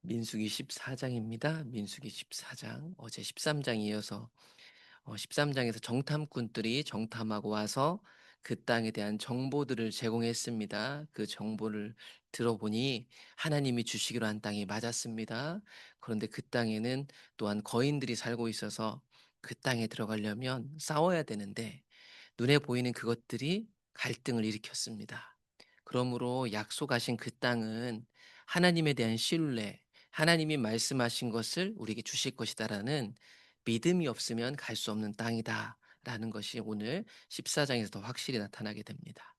민수기 14장입니다. 민수기 14장. 어제 13장 이어서 13장에서 정탐꾼들이 정탐하고 와서 그 땅에 대한 정보들을 제공했습니다. 그 정보를 들어보니 하나님이 주시기로 한 땅이 맞았습니다. 그런데 그 땅에는 또한 거인들이 살고 있어서 그 땅에 들어가려면 싸워야 되는데 눈에 보이는 그것들이 갈등을 일으켰습니다. 그러므로 약속하신 그 땅은 하나님에 대한 신뢰, 하나님이 말씀하신 것을 우리에게 주실 것이다라는 믿음이 없으면 갈 수 없는 땅이다라는 것이 오늘 14장에서 더 확실히 나타나게 됩니다.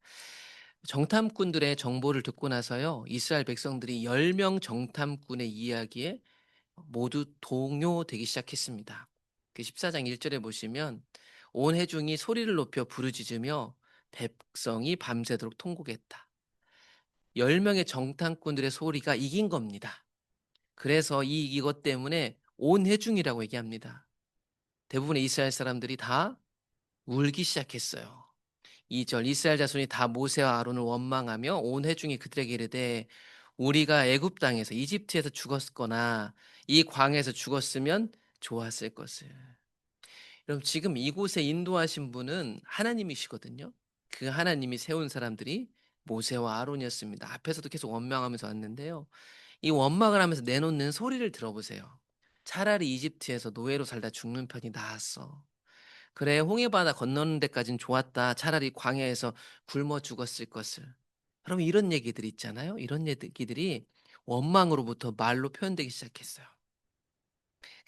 정탐꾼들의 정보를 듣고 나서요, 이스라엘 백성들이 10명 정탐꾼의 이야기에 모두 동요되기 시작했습니다. 그 14장 1절에 보시면 온 회중이 소리를 높여 부르짖으며 백성이 밤새도록 통곡했다. 10명의 정탐꾼들의 소리가 이긴 겁니다. 그래서 이것 때문에 온 회중이라고 얘기합니다. 대부분의 이스라엘 사람들이 다 울기 시작했어요. 2절 이스라엘 자손이 다 모세와 아론을 원망하며 온 회중이 그들에게 이르되 우리가 애굽 땅에서 이집트에서 죽었거나 이 광에서 죽었으면 좋았을 것을. 여러분 지금 이곳에 인도하신 분은 하나님이시거든요. 그 하나님이 세운 사람들이 모세와 아론이었습니다. 앞에서도 계속 원망하면서 왔는데요. 이 원망을 하면서 내놓는 소리를 들어보세요. 차라리 이집트에서 노예로 살다 죽는 편이 나았어. 그래, 홍해바다 건너는 데까진 좋았다. 차라리 광야에서 굶어 죽었을 것을. 그럼 이런 얘기들이 있잖아요. 이런 얘기들이 원망으로부터 말로 표현되기 시작했어요.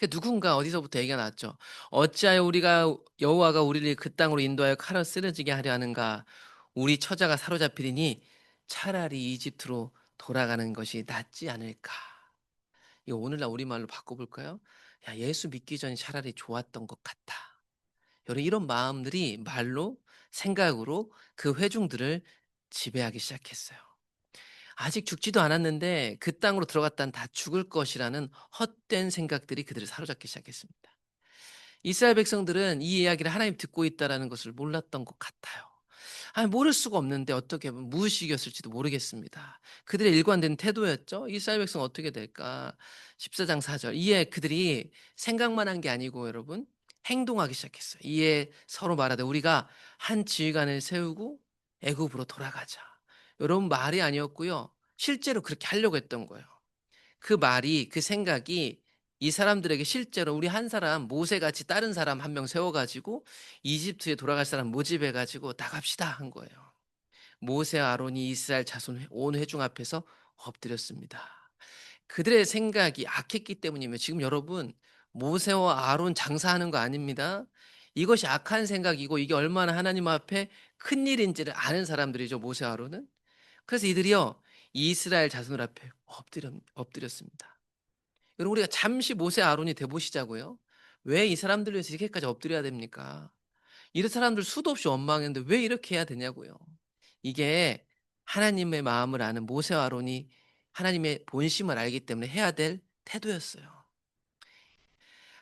누군가 어디서부터 얘기가 나왔죠. 어찌하여 우리가 여호와가 우리를 그 땅으로 인도하여 칼을 쓰러지게 하려 하는가. 우리 처자가 사로잡히리니 차라리 이집트로 돌아가는 것이 낫지 않을까. 이거 오늘날 우리말로 바꿔볼까요? 야, 예수 믿기 전이 차라리 좋았던 것 같다. 여러분 이런 마음들이 말로 생각으로 그 회중들을 지배하기 시작했어요. 아직 죽지도 않았는데 그 땅으로 들어갔다는 다 죽을 것이라는 헛된 생각들이 그들을 사로잡기 시작했습니다. 이스라엘 백성들은 이 이야기를 하나님 듣고 있다라는 것을 몰랐던 것 같아요. 아니, 모를 수가 없는데 어떻게 보면 무의식이었을지도 모르겠습니다. 그들의 일관된 태도였죠. 이스라엘 백성 어떻게 될까? 14장 4절. 이에 그들이 생각만 한 게 아니고 여러분 행동하기 시작했어요. 이에 서로 말하되 우리가 한 지휘관을 세우고 애굽으로 돌아가자. 여러분 말이 아니었고요. 실제로 그렇게 하려고 했던 거예요. 그 말이 그 생각이 이 사람들에게 실제로 우리 한 사람 모세같이 다른 사람 한 명 세워 가지고 이집트에 돌아갈 사람 모집해 가지고 나갑시다 한 거예요. 모세와 아론이 이스라엘 자손 온 회중 앞에서 엎드렸습니다. 그들의 생각이 악했기 때문이며 지금 여러분 모세와 아론 장사하는 거 아닙니다. 이것이 악한 생각이고 이게 얼마나 하나님 앞에 큰 일인지를 아는 사람들이죠. 모세와 아론은. 그래서 이들이요 이스라엘 자손들 앞에 엎드렸습니다. 여러분 우리가 잠시 모세 아론이 돼 보시자고요. 왜 이 사람들 위해서 이렇게까지 엎드려야 됩니까? 이런 사람들 수도 없이 원망했는데 왜 이렇게 해야 되냐고요. 이게 하나님의 마음을 아는 모세와 아론이 하나님의 본심을 알기 때문에 해야 될 태도였어요.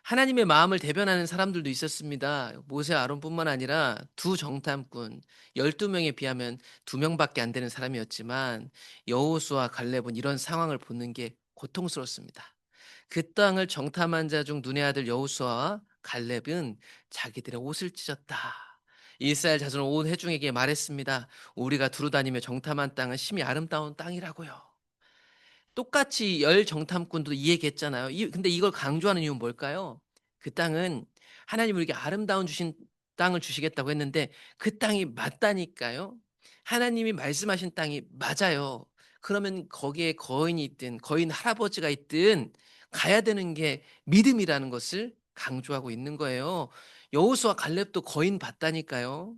하나님의 마음을 대변하는 사람들도 있었습니다. 모세 아론뿐만 아니라 두 정탐꾼 12명에 비하면 2명밖에 안 되는 사람이었지만 여호수아 갈렙은 이런 상황을 보는 게 고통스럽습니다. 그 땅을 정탐한 자 중 눈의 아들 여호수아와 갈렙은 자기들의 옷을 찢었다. 이스라엘 자손 온 회중에게 말했습니다. 우리가 두루다니며 정탐한 땅은 심히 아름다운 땅이라고요. 똑같이 열 정탐꾼도 이 얘기했잖아요. 근데 이걸 강조하는 이유는 뭘까요? 그 땅은 하나님 우리에게 아름다운 주신 땅을 주시겠다고 했는데 그 땅이 맞다니까요. 하나님이 말씀하신 땅이 맞아요. 그러면 거기에 거인이 있든 거인 할아버지가 있든 가야 되는 게 믿음이라는 것을 강조하고 있는 거예요. 여호수아 갈렙도 거인 봤다니까요.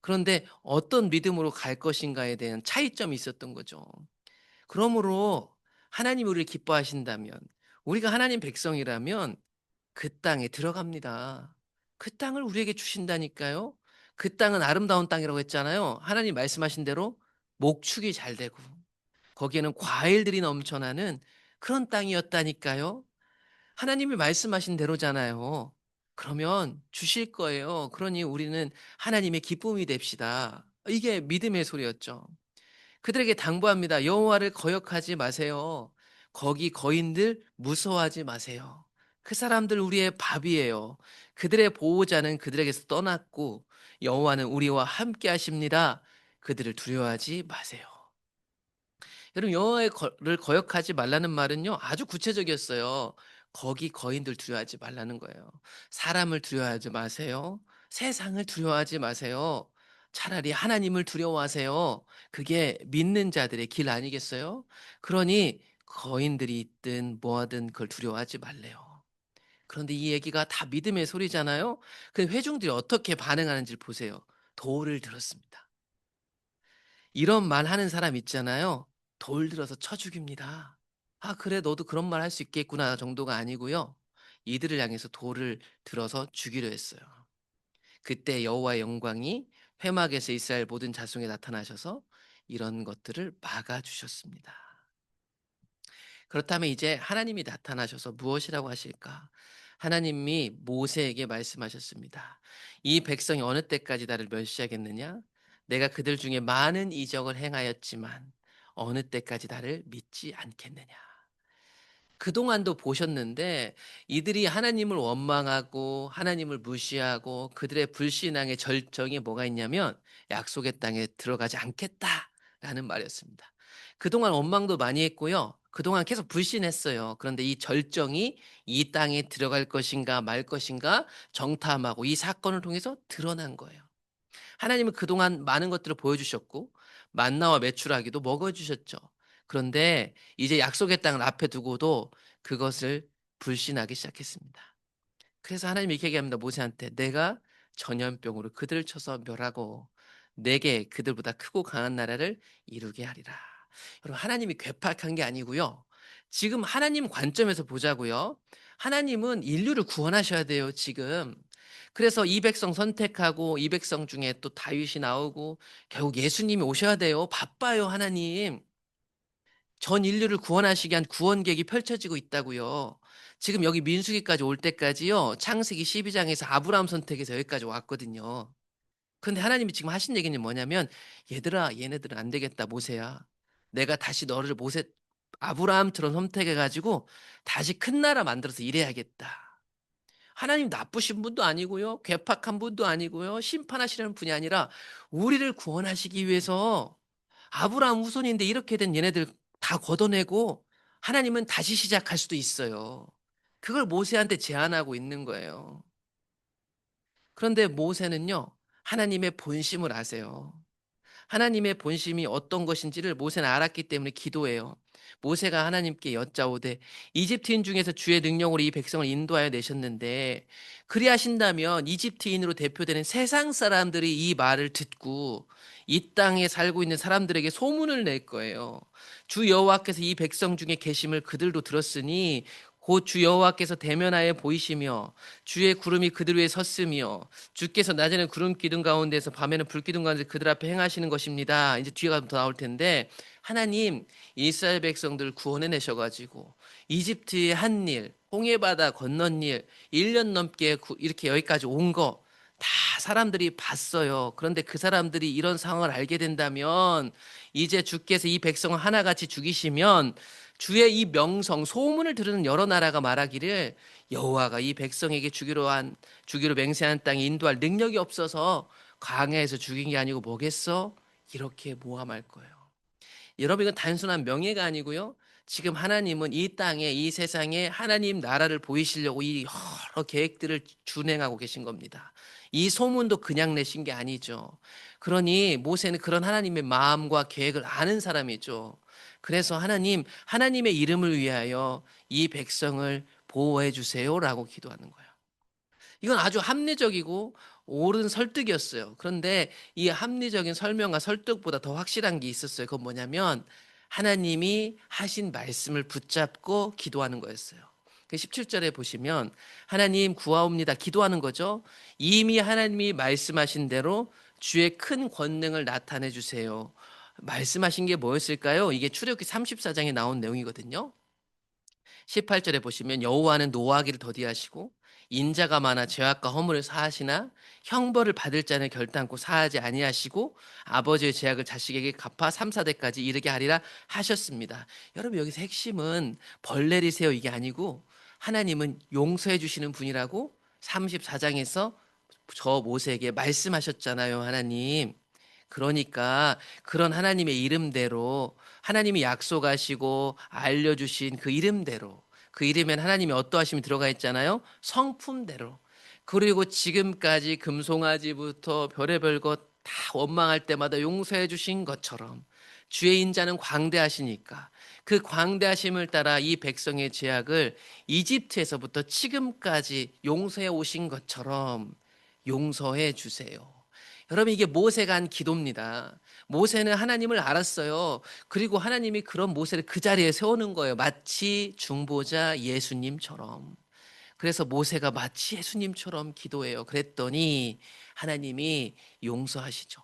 그런데 어떤 믿음으로 갈 것인가에 대한 차이점이 있었던 거죠. 그러므로 하나님이 우리를 기뻐하신다면 우리가 하나님 백성이라면 그 땅에 들어갑니다. 그 땅을 우리에게 주신다니까요. 그 땅은 아름다운 땅이라고 했잖아요. 하나님 말씀하신 대로 목축이 잘 되고 거기에는 과일들이 넘쳐나는 그런 땅이었다니까요. 하나님이 말씀하신 대로잖아요. 그러면 주실 거예요. 그러니 우리는 하나님의 기쁨이 됩시다. 이게 믿음의 소리였죠. 그들에게 당부합니다. 여호와를 거역하지 마세요. 거기 거인들 무서워하지 마세요. 그 사람들 우리의 밥이에요. 그들의 보호자는 그들에게서 떠났고 여호와는 우리와 함께 하십니다. 그들을 두려워하지 마세요. 여러분 여호와의 를 거역하지 말라는 말은요 아주 구체적이었어요. 거기 거인들 두려워하지 말라는 거예요. 사람을 두려워하지 마세요. 세상을 두려워하지 마세요. 차라리 하나님을 두려워하세요. 그게 믿는 자들의 길 아니겠어요? 그러니 거인들이 있든 뭐하든 그걸 두려워하지 말래요. 그런데 이 얘기가 다 믿음의 소리잖아요. 그 회중들이 어떻게 반응하는지 보세요. 돌을 들었습니다. 이런 말 하는 사람 있잖아요. 돌 들어서 쳐 죽입니다. '아 그래 너도 그런 말 할 수 있겠구나.' 정도가 아니고요. 이들을 향해서 돌을 들어서 죽이려 했어요. 그때 여호와의 영광이 회막에서 이스라엘 모든 자손에 나타나셔서 이런 것들을 막아 주셨습니다. 그렇다면 이제 하나님이 나타나셔서 무엇이라고 하실까? 하나님이 모세에게 말씀하셨습니다. 이 백성이 어느 때까지 나를 멸시하겠느냐? 내가 그들 중에 많은 이적을 행하였지만 어느 때까지 나를 믿지 않겠느냐? 그동안도 보셨는데 이들이 하나님을 원망하고 하나님을 무시하고 그들의 불신앙의 절정이 뭐가 있냐면 약속의 땅에 들어가지 않겠다라는 말이었습니다. 그동안 원망도 많이 했고요. 그동안 계속 불신했어요. 그런데 이 절정이 이 땅에 들어갈 것인가 말 것인가 정탐하고 이 사건을 통해서 드러난 거예요. 하나님은 그동안 많은 것들을 보여주셨고 만나와 메추라기도 먹어주셨죠. 그런데 이제 약속의 땅을 앞에 두고도 그것을 불신하기 시작했습니다. 그래서 하나님이 이렇게 얘기합니다. 모세한테 내가 전염병으로 그들을 쳐서 멸하고 내게 그들보다 크고 강한 나라를 이루게 하리라. 여러분 하나님이 괴팍한 게 아니고요. 지금 하나님 관점에서 보자고요. 하나님은 인류를 구원하셔야 돼요, 지금. 그래서 이 백성 선택하고 이 백성 중에 또 다윗이 나오고 결국 예수님이 오셔야 돼요. 바빠요, 하나님. 전 인류를 구원하시기 위한 구원객이 펼쳐지고 있다고요. 지금 여기 민수기까지 올 때까지요. 창세기 12장에서 아브라함 선택해서 여기까지 왔거든요. 근데 하나님이 지금 하신 얘기는 뭐냐면 "얘들아 얘네들은 안 되겠다 모세야. 내가 다시 너를 모세 아브라함처럼 선택해 가지고 다시 큰 나라 만들어서 이래야겠다." 하나님 나쁘신 분도 아니고요. 괴팍한 분도 아니고요. 심판하시려는 분이 아니라 우리를 구원하시기 위해서 아브라함 후손인데 이렇게 된 얘네들 다 걷어내고 하나님은 다시 시작할 수도 있어요. 그걸 모세한테 제안하고 있는 거예요. 그런데 모세는요. 하나님의 본심을 아세요. 하나님의 본심이 어떤 것인지를 모세는 알았기 때문에 기도해요. 모세가 하나님께 여짜오되 이집트인 중에서 주의 능력으로 이 백성을 인도하여 내셨는데 그리하신다면 이집트인으로 대표되는 세상 사람들이 이 말을 듣고 이 땅에 살고 있는 사람들에게 소문을 낼 거예요. 주 여호와께서 이 백성 중에 계심을 그들도 들었으니 곧 주 여호와께서 대면하여 보이시며 주의 구름이 그들 위에 섰으며 주께서 낮에는 구름 기둥 가운데서 밤에는 불 기둥 가운데 그들 앞에 행하시는 것입니다. 이제 뒤가 더 나올 텐데 하나님 이스라엘 백성들 구원해 내셔 가지고 이집트의 한 일, 홍해 바다 건넌 일, 1년 넘게 이렇게 여기까지 온 거 다 사람들이 봤어요. 그런데 그 사람들이 이런 상황을 알게 된다면 이제 주께서 이 백성을 하나같이 죽이시면 주의 이 명성 소문을 들으는 여러 나라가 말하기를 여호와가 이 백성에게 주기로 맹세한 땅에 인도할 능력이 없어서 광야에서 죽인 게 아니고 뭐겠어? 이렇게 모함할 거예요. 여러분 이건 단순한 명예가 아니고요. 지금 하나님은 이 땅에 이 세상에 하나님 나라를 보이시려고 이 여러 계획들을 준행하고 계신 겁니다. 이 소문도 그냥 내신 게 아니죠. 그러니 모세는 그런 하나님의 마음과 계획을 아는 사람이죠. 그래서 하나님의 이름을 위하여 이 백성을 보호해 주세요라고 기도하는 거예요. 이건 아주 합리적이고 옳은 설득이었어요. 그런데 이 합리적인 설명과 설득보다 더 확실한 게 있었어요. 그건 뭐냐면 하나님이 하신 말씀을 붙잡고 기도하는 거였어요. 그 17절에 보시면 하나님 구하옵니다. 기도하는 거죠. 이미 하나님이 말씀하신 대로 주의 큰 권능을 나타내 주세요. 말씀하신 게 뭐였을까요? 이게 출애굽기 34장에 나온 내용이거든요. 18절에 보시면 여호와는 노하기를 더디하시고 인자가 많아 죄악과 허물을 사하시나 형벌을 받을 자는 결단코 사하지 아니하시고 아버지의 죄악을 자식에게 갚아 3, 4대까지 이르게 하리라 하셨습니다. 여러분 여기서 핵심은 벌 내리세요 이게 아니고 하나님은 용서해 주시는 분이라고 34장에서 저 모세에게 말씀하셨잖아요, 하나님. 그러니까 그런 하나님의 이름대로 하나님이 약속하시고 알려주신 그 이름대로 그 이름엔 하나님이 어떠하심이 들어가 있잖아요. 성품대로. 그리고 지금까지 금송아지부터 별의별 것 다 원망할 때마다 용서해 주신 것처럼 주의 인자는 광대하시니까 그 광대하심을 따라 이 백성의 죄악을 이집트에서부터 지금까지 용서해 오신 것처럼 용서해 주세요. 여러분 이게 모세가 한 기도입니다. 모세는 하나님을 알았어요. 그리고 하나님이 그런 모세를 그 자리에 세우는 거예요. 마치 중보자 예수님처럼. 그래서 모세가 마치 예수님처럼 기도해요. 그랬더니 하나님이 용서하시죠.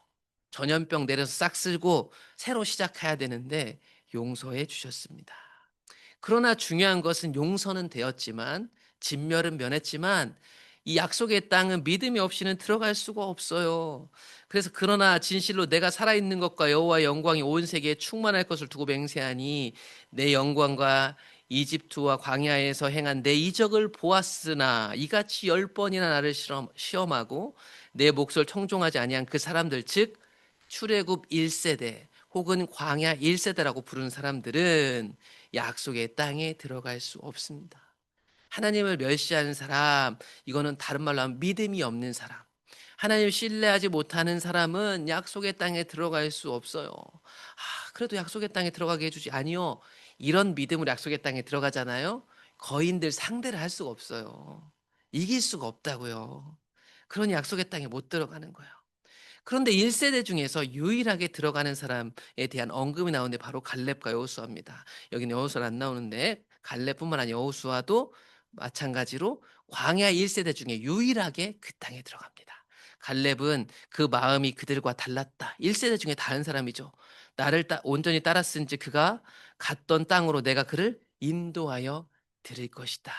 전염병 내려서 싹 쓸고 새로 시작해야 되는데 용서해 주셨습니다. 그러나 중요한 것은 용서는 되었지만 진멸은 면했지만 이 약속의 땅은 믿음이 없이는 들어갈 수가 없어요. 그래서 그러나 진실로 내가 살아있는 것과 여호와의 영광이 온 세계에 충만할 것을 두고 맹세하니 내 영광과 이집트와 광야에서 행한 내 이적을 보았으나 이같이 10번이나 나를 시험하고 내 몫을 청종하지 아니한 그 사람들 즉 출애굽 1세대 혹은 광야 1세대라고 부르는 사람들은 약속의 땅에 들어갈 수 없습니다. 하나님을 멸시하는 사람, 이거는 다른 말로 하면 믿음이 없는 사람. 하나님 신뢰하지 못하는 사람은 약속의 땅에 들어갈 수 없어요. 그래도 약속의 땅에 들어가게 해주지. 아니요. 이런 믿음으로 약속의 땅에 들어가잖아요. 거인들 상대를 할 수가 없어요. 이길 수가 없다고요. 그러니 약속의 땅에 못 들어가는 거예요. 그런데 1세대 중에서 유일하게 들어가는 사람에 대한 언급이 나오는데 바로 갈렙과 여호수아입니다. 여기는 여호수아는 안 나오는데 갈렙뿐만 아니라 여호수아도 마찬가지로 광야 1세대 중에 유일하게 그 땅에 들어갑니다. 갈렙은 그 마음이 그들과 달랐다. 1세대 중에 다른 사람이죠. 나를 온전히 따랐은지 그가 갔던 땅으로 내가 그를 인도하여 드릴 것이다.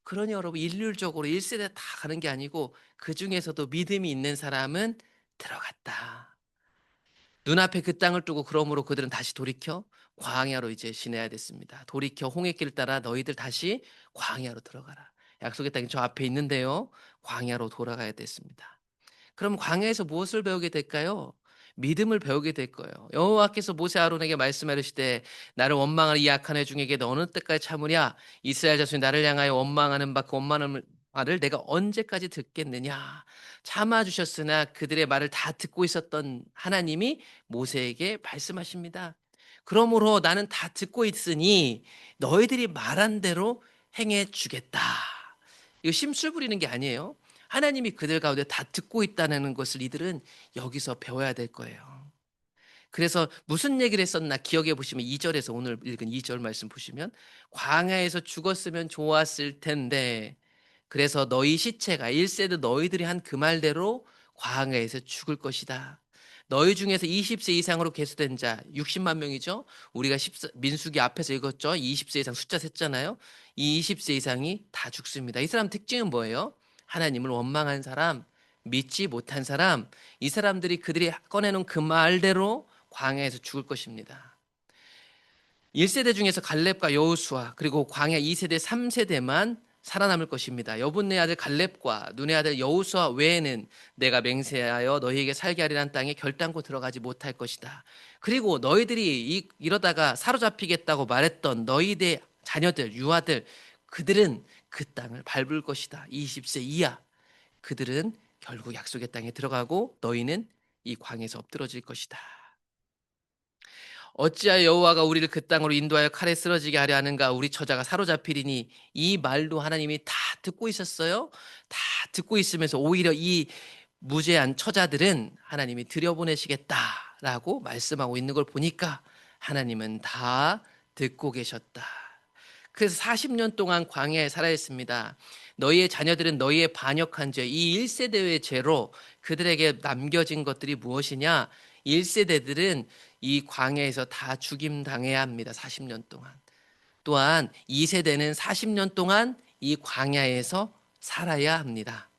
그러니 여러분 일률적으로 1세대 다 가는 게 아니고 그 중에서도 믿음이 있는 사람은 들어갔다. 눈앞에 그 땅을 두고 그러므로 그들은 다시 돌이켜 광야로 이제 지내야 됐습니다. 돌이켜 홍해길을 따라 너희들 다시 광야로 들어가라. 약속의 땅이 저 앞에 있는데요. 광야로 돌아가야 됐습니다. 그럼 광야에서 무엇을 배우게 될까요? 믿음을 배우게 될 거예요. 여호와께서 모세 아론에게 말씀하시되 나를 원망하는 이 악한 애 중에게 너 어느 때까지 참으랴? 이스라엘 자손이 나를 향하여 원망하는 바 그 원망하는 말을 내가 언제까지 듣겠느냐? 참아 주셨으나 그들의 말을 다 듣고 있었던 하나님이 모세에게 말씀하십니다. 그러므로 나는 다 듣고 있으니 너희들이 말한 대로 행해 주겠다. 이거 심술 부리는 게 아니에요. 하나님이 그들 가운데 다 듣고 있다는 것을 이들은 여기서 배워야 될 거예요. 그래서 무슨 얘기를 했었나 기억해 보시면 2절에서 오늘 읽은 2절 말씀 보시면 광야에서 죽었으면 좋았을 텐데 그래서 너희 시체가 1세대 너희들이 한 그 말대로 광야에서 죽을 것이다. 너희 중에서 20세 이상으로 계수된 자 60만 명이죠. 우리가 민수기 앞에서 읽었죠. 20세 이상 숫자 셌잖아요. 이 20세 이상이 다 죽습니다. 이 사람 특징은 뭐예요? 하나님을 원망한 사람, 믿지 못한 사람, 이 사람들이 그들이 꺼내놓은 그 말대로 광야에서 죽을 것입니다. 1세대 중에서 갈렙과 여호수아 그리고 광야 2세대 3세대만 살아남을 것입니다. 여분네 아들 갈렙과 눈의 아들 여호수아 외에는 내가 맹세하여 너희에게 살게 하리란 땅에 결단코 들어가지 못할 것이다. 그리고 너희들이 이러다가 사로잡히겠다고 말했던 너희의 자녀들 유아들 그들은 그 땅을 밟을 것이다. 20세 이하 그들은 결국 약속의 땅에 들어가고 너희는 이 광에서 엎드러질 것이다. 어찌하여 여호와가 우리를 그 땅으로 인도하여 칼에 쓰러지게 하려 하는가? 우리 처자가 사로잡히리니 이 말도 하나님이 다 듣고 있었어요. 다 듣고 있으면서 오히려 이 무죄한 처자들은 하나님이 들여보내시겠다라고 말씀하고 있는 걸 보니까 하나님은 다 듣고 계셨다. 그래서 40년 동안 광야에 살아야 했습니다. 너희의 자녀들은 너희의 반역한 죄, 이 1세대의 죄로 그들에게 남겨진 것들이 무엇이냐? 1세대들은 이 광야에서 다 죽임 당해야 합니다. 40년 동안. 또한 2세대는 40년 동안 이 광야에서 살아야 합니다.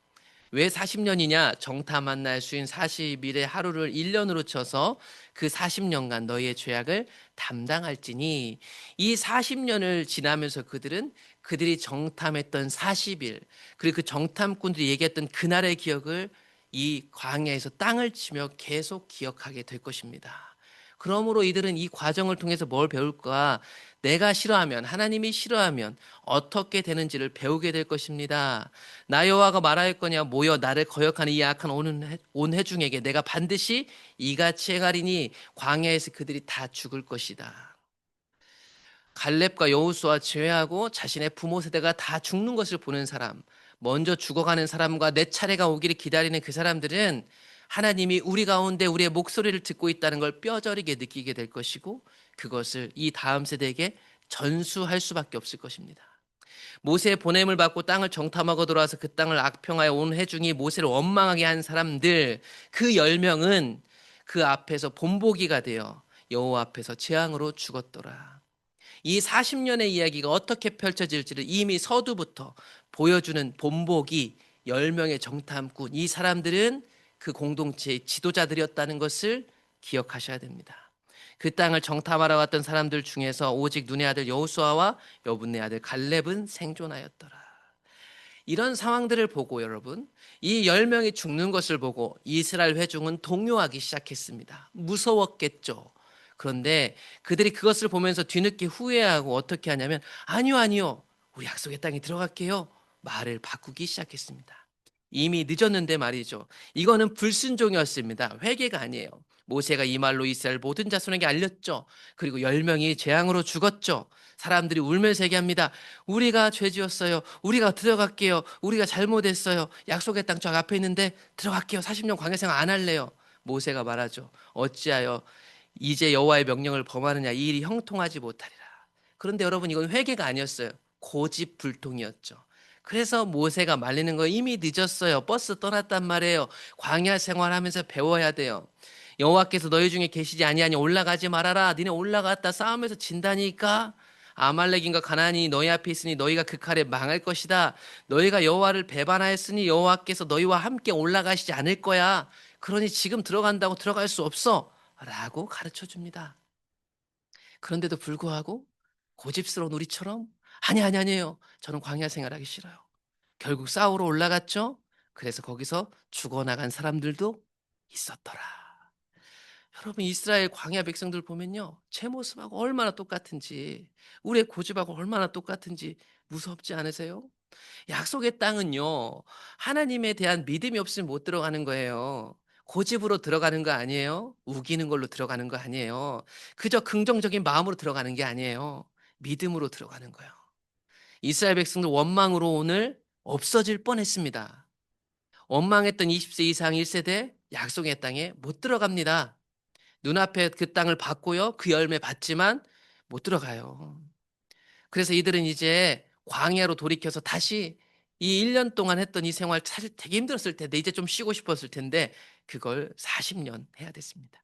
왜 40년이냐? 정탐 만날 수인 40일의 하루를 1년으로 쳐서 그 40년간 너희의 죄악을 담당할지니, 이 40년을 지나면서 그들이 정탐했던 40일, 그리고 그 정탐꾼들이 얘기했던 그날의 기억을 이 광야에서 땅을 치며 계속 기억하게 될 것입니다. 그러므로 이들은 이 과정을 통해서 뭘 배울까? 내가 싫어하면, 하나님이 싫어하면 어떻게 되는지를 배우게 될 것입니다. 나 여호와가 말하였거니와 모여 나를 거역하는 이 악한 온 회중에게 내가 반드시 이같이 행하리니 광야에서 그들이 다 죽을 것이다. 갈렙과 여호수아 제외하고 자신의 부모 세대가 다 죽는 것을 보는 사람, 먼저 죽어가는 사람과 내 차례가 오기를 기다리는 그 사람들은 하나님이 우리 가운데 우리의 목소리를 듣고 있다는 걸 뼈저리게 느끼게 될 것이고, 그것을 이 다음 세대에게 전수할 수밖에 없을 것입니다. 모세의 보냄을 받고 땅을 정탐하고 돌아와서 그 땅을 악평하여 온 회중이 모세를 원망하게 한 사람들, 그 10명은 그 앞에서 본보기가 되어 여호와 앞에서 재앙으로 죽었더라. 이 40년의 이야기가 어떻게 펼쳐질지를 이미 서두부터 보여주는 본보기 10명의 정탐꾼, 이 사람들은 그 공동체의 지도자들이었다는 것을 기억하셔야 됩니다. 그 땅을 정탐하러 왔던 사람들 중에서 오직 눈의 아들 여호수아와 여분의 아들 갈렙은 생존하였더라. 이런 상황들을 보고 여러분, 이 10명이 죽는 것을 보고 이스라엘 회중은 동요하기 시작했습니다. 무서웠겠죠. 그런데 그들이 그것을 보면서 뒤늦게 후회하고 어떻게 하냐면, 아니요, 아니요, 우리 약속의 땅에 들어갈게요, 말을 바꾸기 시작했습니다. 이미 늦었는데 말이죠. 이거는 불순종이었습니다. 회개가 아니에요. 모세가 이 말로 이스라엘 모든 자손에게 알렸죠. 그리고 10명이 재앙으로 죽었죠. 사람들이 울면서 얘기합니다. 우리가 죄지었어요. 우리가 들어갈게요. 우리가 잘못했어요. 약속의 땅 저 앞에 있는데 들어갈게요. 40년 광야 생활 안 할래요. 모세가 말하죠. 어찌하여 이제 여호와의 명령을 범하느냐, 이 일이 형통하지 못하리라. 그런데 여러분, 이건 회개가 아니었어요. 고집불통이었죠. 그래서 모세가 말리는 거 이미 늦었어요. 버스 떠났단 말이에요. 광야 생활하면서 배워야 돼요. 여호와께서 너희 중에 계시지 아니하니 올라가지 말아라. 니네 올라갔다 싸움에서 진다니까. 아말렉인가 가나안이 너희 앞에 있으니 너희가 그 칼에 망할 것이다. 너희가 여호와를 배반하였으니 여호와께서 너희와 함께 올라가시지 않을 거야. 그러니 지금 들어간다고 들어갈 수 없어 라고 가르쳐 줍니다. 그런데도 불구하고 고집스러운 우리처럼 아니, 아니, 아니에요, 저는 광야 생활하기 싫어요. 결국 싸우러 올라갔죠. 그래서 거기서 죽어나간 사람들도 있었더라. 여러분, 이스라엘 광야 백성들 보면요, 제 모습하고 얼마나 똑같은지, 우리의 고집하고 얼마나 똑같은지 무섭지 않으세요? 약속의 땅은요, 하나님에 대한 믿음이 없으면 못 들어가는 거예요. 고집으로 들어가는 거 아니에요. 우기는 걸로 들어가는 거 아니에요. 그저 긍정적인 마음으로 들어가는 게 아니에요. 믿음으로 들어가는 거예요. 이스라엘 백성들 원망으로 오늘 없어질 뻔했습니다. 원망했던 20세 이상 1세대 약속의 땅에 못 들어갑니다. 눈앞에 그 땅을 받고요, 그 열매 받지만 못 들어가요. 그래서 이들은 이제 광야로 돌이켜서 다시 이 1년 동안 했던 이 생활, 사실 되게 힘들었을 텐데 이제 좀 쉬고 싶었을 텐데 그걸 40년 해야 됐습니다.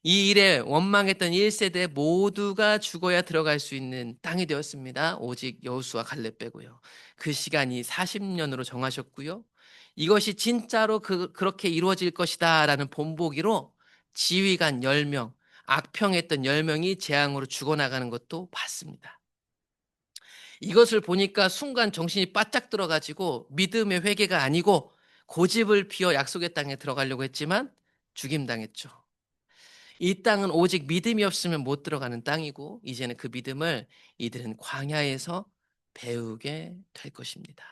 이 일에 원망했던 1세대 모두가 죽어야 들어갈 수 있는 땅이 되었습니다. 오직 여호수아 갈렙 빼고요. 그 시간이 40년으로 정하셨고요. 이것이 진짜로 그렇게 이루어질 것이다라는 본보기로 지휘관 10명, 악평했던 10명이 재앙으로 죽어나가는 것도 봤습니다. 이것을 보니까 순간 정신이 바짝 들어가지고 믿음의 회개가 아니고 고집을 피워 약속의 땅에 들어가려고 했지만 죽임당했죠. 이 땅은 오직 믿음이 없으면 못 들어가는 땅이고, 이제는 그 믿음을 이들은 광야에서 배우게 될 것입니다.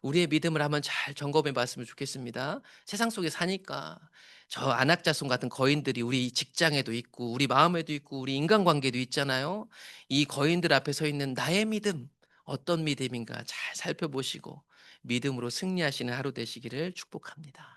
우리의 믿음을 한번 잘 점검해 봤으면 좋겠습니다. 세상 속에 사니까 저 안악자손 같은 거인들이 우리 직장에도 있고 우리 마음에도 있고 우리 인간관계도 있잖아요. 이 거인들 앞에 서 있는 나의 믿음, 어떤 믿음인가 잘 살펴보시고 믿음으로 승리하시는 하루 되시기를 축복합니다.